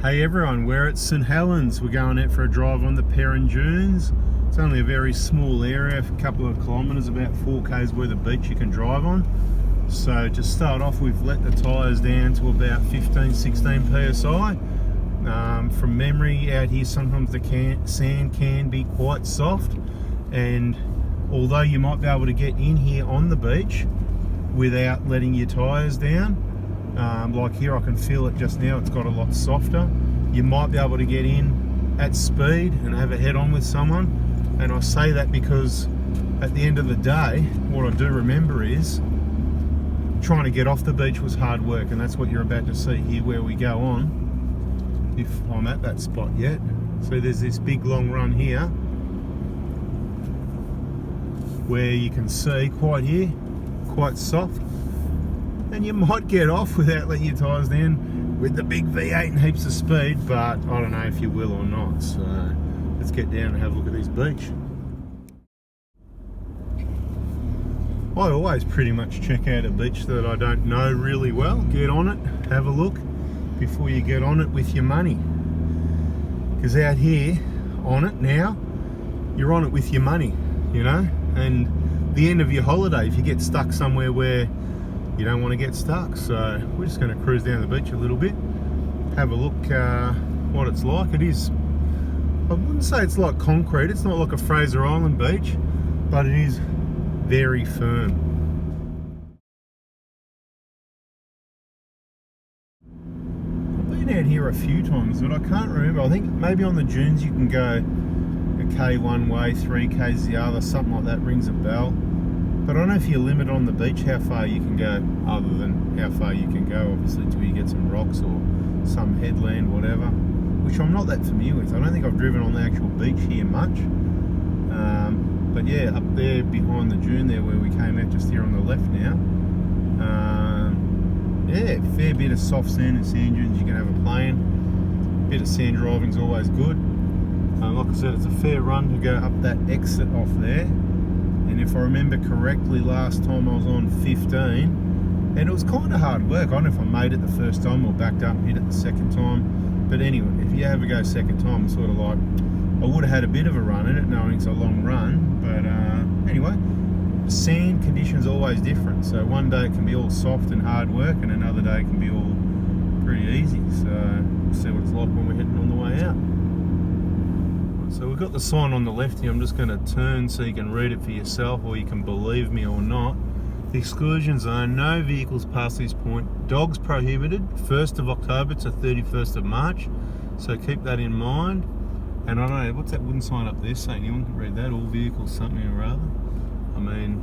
Hey everyone, we're at St Helens. We're going out for a drive on the PERON dunes. It's only a very small area, a couple of kilometres, about 4 k's worth of beach you can drive on. So to start off, we've let the tyres down to about 15-16 psi. From memory, out here sometimes the sand can be quite soft, and although you might be able to get in here on the beach without letting your tyres down, like here I can feel it just now, it's got a lot softer. You might be able to get in at speed and have a head on with someone, and I say that because at the end of the day what I do remember is trying to get off the beach was hard work, and that's what you're about to see here where we go on, if I'm at that spot yet. So there's this big long run here where you can see quite here, quite soft, and you might get off without letting your tyres down with the big V8 and heaps of speed, but I don't know if you will or not. So let's get down and have a look at this beach. I always pretty much check out a beach that I don't know really well, get on it, have a look before you get on it with your money, because out here on it now, you're on it with your money, you know, and the end of your holiday if you get stuck somewhere where you don't want to get stuck. So we're just going to cruise down the beach a little bit, have a look what it's like. It is, I wouldn't say it's like concrete, it's not like a Fraser Island beach, but it is very firm. I've been out here a few times, but I can't remember. I think maybe on the dunes you can go a K one way, 3 Ks the other, something like that rings a bell. But I don't know if you limit on the beach how far you can go, other than how far you can go, obviously, till you get some rocks or some headland, whatever, which I'm not that familiar with. I don't think I've driven on the actual beach here much. But yeah, up there behind the dune there where we came out, just here on the left now, yeah, fair bit of soft sand and sand dunes you can have a play in. Bit of sand driving's always good. Like I said, it's a fair run to go up that exit off there. And if I remember correctly, last time I was on 15, and it was kind of hard work. I don't know if I made it the first time or backed up and hit it the second time. But anyway, if you have a go second time, it's sort of like, I would have had a bit of a run in it, knowing it's a long run. But anyway, the sand condition's always different. So one day it can be all soft and hard work, and another day it can be all pretty easy. So we'll see what it's like when we're heading on the way out. So we've got the sign on the left here. I'm just going to turn so you can read it for yourself, or you can believe me or not. The exclusion zone, no vehicles past this point. Dogs prohibited, 1st of October to 31st of March. So keep that in mind. And I don't know, what's that wooden sign up there saying? Anyone can read that? All vehicles something or other. I mean,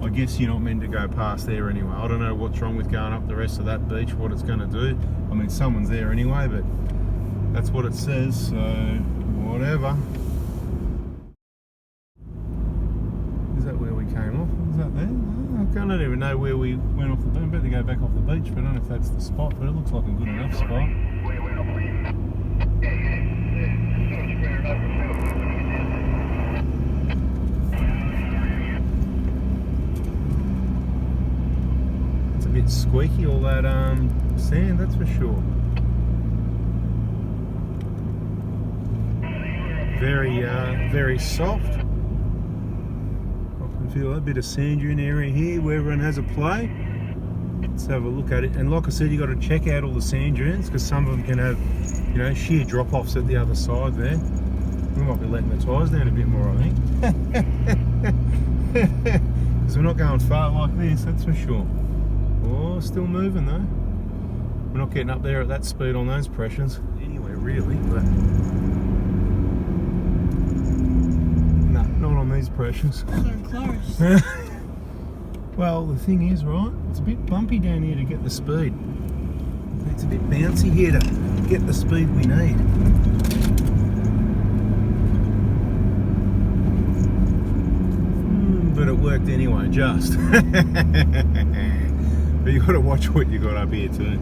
I guess you're not meant to go past there anyway. I don't know what's wrong with going up the rest of that beach, what it's going to do. I mean, someone's there anyway, but that's what it says, so whatever. Is that where we came off? Is that there? I don't even know where we went off the beach. I'm about to go back off the beach, but I don't know if that's the spot, but it looks like a good enough spot. It's a bit squeaky, all that sand, that's for sure. Very soft. I can feel a bit of sand dune area here where everyone has a play. Let's have a look at it. And like I said, you got to check out all the sand dunes, because some of them can have, you know, sheer drop-offs at the other side there. We might be letting the tyres down a bit more, I think. Because we're not going far like this, that's for sure. Oh, still moving though. We're not getting up there at that speed on those pressures anyway, really, but no, not on these pressures. So close. Well, the thing is, right, it's a bit bumpy down here to get the speed. It's a bit bouncy here to get the speed we need. But it worked anyway, just. But you got to watch what you got up here too.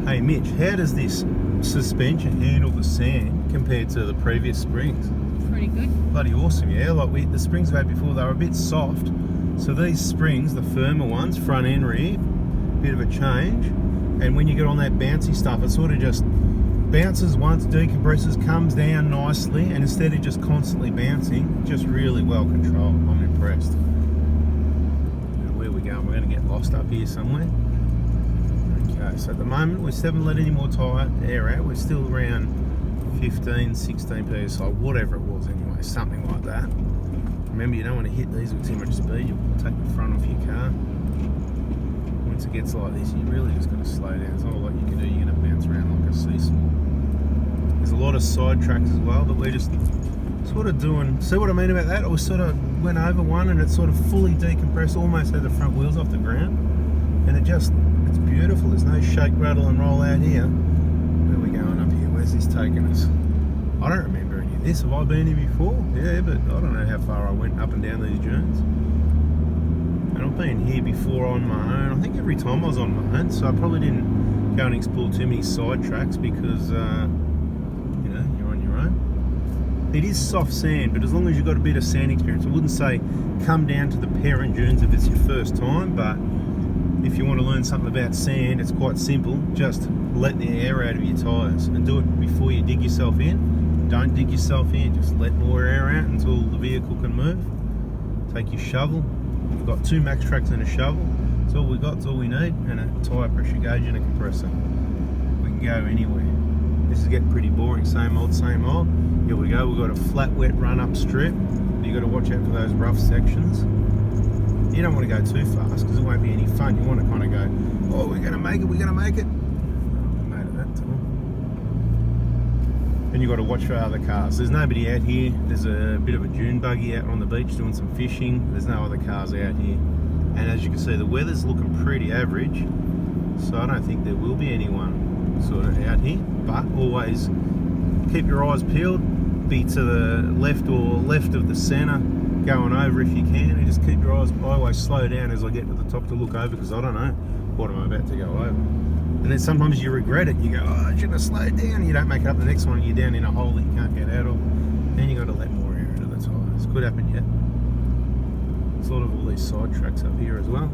Hey Mitch, how does this suspension handle the sand compared to the previous springs? pretty good. Bloody awesome, yeah. Like the springs we had before, they were a bit soft. So these springs, the firmer ones, front and rear, bit of a change. And when you get on that bouncy stuff, it sort of just bounces once, decompresses, comes down nicely, and instead of just constantly bouncing, just really well controlled. I'm impressed. Now, where we going? We're going to get lost up here somewhere. Okay, so at the moment we still haven't let any more tyre air out. We're still around 15, 16 psi, whatever it was anyway, something like that. Remember, you don't want to hit these with too much speed. You'll take the front off your car. Once it gets like this, you're really just going to slow down. There's not a lot you can do. You're going to bounce around like a seesaw. There's a lot of side tracks as well, but we're just sort of doing, see what I mean about that? I sort of went over one and it sort of fully decompressed, almost had the front wheels off the ground. And it's beautiful. There's no shake, rattle and roll out here. Where are we going up here? Where's this taking us? I don't remember any of this. Have I been here before? Yeah, but I don't know how far I went up and down these dunes. And I've been here before on my own. I think every time I was on my own, so I probably didn't go and explore too many side tracks because, you're on your own. It is soft sand, but as long as you've got a bit of sand experience, I wouldn't say come down to the PERON dunes if it's your first time, but if you want to learn something about sand, it's quite simple. Just let the air out of your tyres and do it before you dig yourself in. Don't dig yourself in, just let more air out until the vehicle can move. Take your shovel. We've got 2 max tracks and a shovel. That's all we got, that's all we need, and a tyre pressure gauge and a compressor. We can go anywhere. This is getting pretty boring, same old, same old. Here we go, we've got a flat, wet run-up strip. You've got to watch out for those rough sections. You don't want to go too fast because it won't be any fun. You want to kind of go, oh, we're going to make it, we're going to make it. Oh, we made it that time. And you've got to watch for other cars. There's nobody out here. There's a bit of a dune buggy out on the beach doing some fishing. There's no other cars out here. And as you can see, the weather's looking pretty average. So I don't think there will be anyone sort of out here. But always keep your eyes peeled. Be to the left or left of the centre. Going over if you can, and just keep your eyes. I always slow down as I get to the top to look over because I don't know what I'm about to go over. And then sometimes you regret it. You go, oh, I shouldn't have slowed down. You don't make it up the next one. You're down in a hole that you can't get out of. Then you got to let more air into the tyres. Could happen yet. There's a lot of all these side tracks up here as well.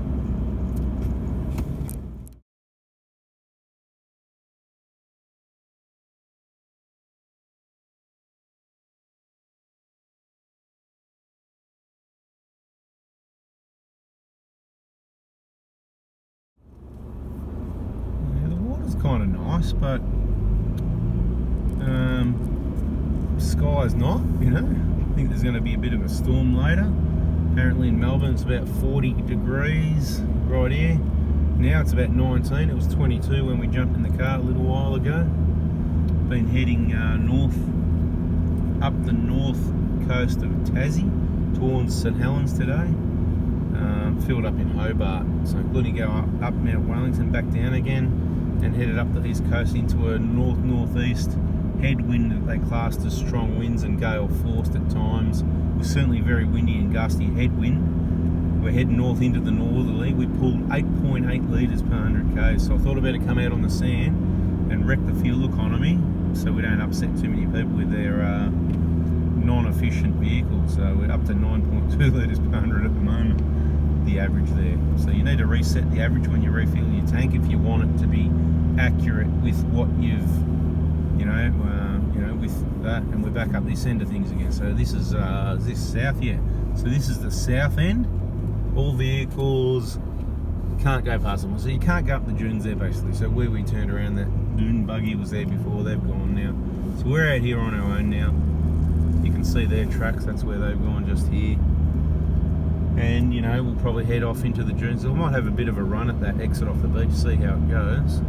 Kind of nice, but sky's not, I think there's going to be a bit of a storm later. Apparently in Melbourne it's about 40 degrees right here. Now it's about 19. It was 22 when we jumped in the car a little while ago. Been heading north, up the north coast of Tassie towards St Helens today. Filled up in Hobart, so I'm going to go up Mount Wellington, back down again, and headed up the east coast into a north-northeast headwind that they classed as strong winds and gale forced at times. It was certainly very windy and gusty headwind. We're heading north into the northerly. We pulled 8.8 litres per 100 k's, so I thought I'd better come out on the sand and wreck the fuel economy so we don't upset too many people with their non-efficient vehicles. So we're up to 9.2 litres per 100 at the moment, the average there. So you need to reset the average when you refuel your tank if you want it to be accurate with what you've, with that. And we're back up this end of things again. So this is this south, yeah. So this is the south end. All vehicles can't go past them. So you can't go up the dunes there basically. So where we turned around, that dune buggy was there before. They've gone now. So we're out here on our own now. You can see their tracks. That's where they've gone, just here. And we'll probably head off into the dunes. We might have a bit of a run at that exit off the beach, see how it goes,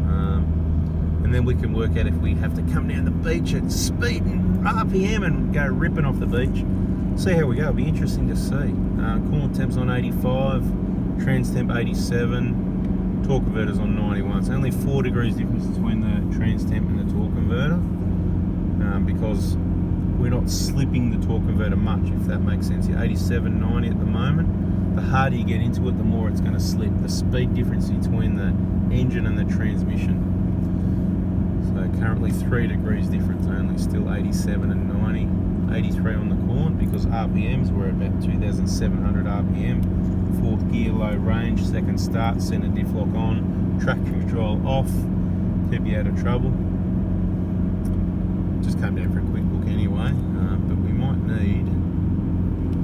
and then we can work out if we have to come down the beach at speed and RPM and go ripping off the beach. See how we go. It'll be interesting to see. Coolant temp's on 85, trans temp 87, torque converter's on 91. So only 4 degrees difference between the trans temp and the torque converter, because we're not slipping the torque converter much, if that makes sense. You're 87, 90 at the moment. The harder you get into it, the more it's going to slip. The speed difference between the engine and the transmission. So currently 3 degrees difference only, still 87 and 90. 83 on the corn because RPMs were about 2,700 RPM. Fourth gear, low range, second start, center diff lock on, traction control off, keep you out of trouble. Just came down for a quick look anyway, but we might need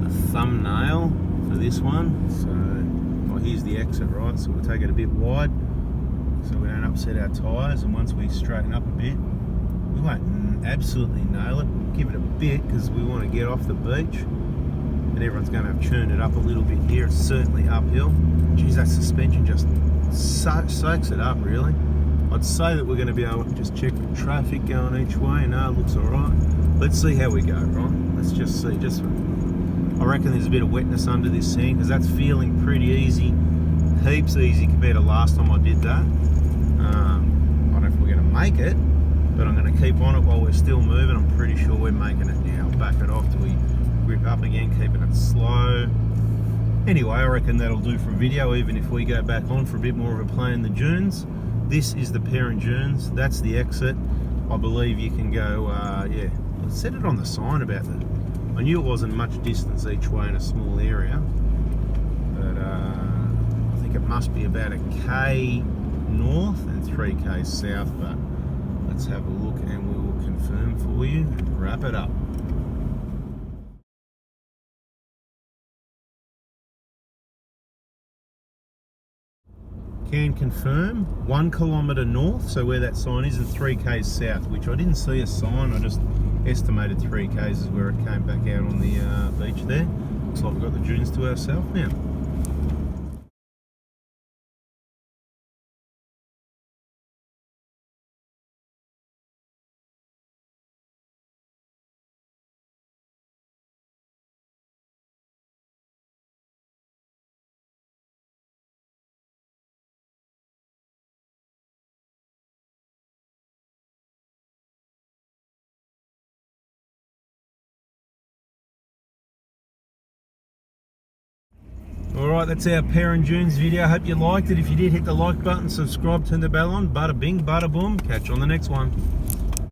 a thumbnail for this one. So, well, here's the exit, right? So we'll take it a bit wide so we don't upset our tyres, and once we straighten up a bit, we won't absolutely nail it. We'll give it a bit because we want to get off the beach, and everyone's going to have churned it up a little bit here. It's certainly uphill. Geez, that suspension just soaks it up, really. I'd say that we're going to be able to just check the traffic going each way. No, it looks all right. Let's see how we go, right? Let's just see. I reckon there's a bit of wetness under this sand because that's feeling pretty easy. Heaps easy compared to last time I did that. I don't know if we're going to make it, but I'm going to keep on it while we're still moving. I'm pretty sure we're making it now. Back it off till we grip up again, keeping it slow. Anyway, I reckon that'll do for a video, even if we go back on for a bit more of a play in the dunes. This is the PERON dunes. That's the exit. I believe you can go, yeah, let's set it on the sign about that. I knew it wasn't much distance each way in a small area, but I think it must be about a K north and 3K south, but let's have a look and we will confirm for you and wrap it up. Can confirm 1 kilometre north, so where that sign is, and 3K south, which I didn't see a sign. I just estimated 3Ks is where it came back out on the beach there. Looks like we've got the dunes to ourselves now. Alright, that's our PERON dunes video. Hope you liked it. If you did, hit the like button, subscribe, turn the bell on. Bada bing, bada boom. Catch you on the next one.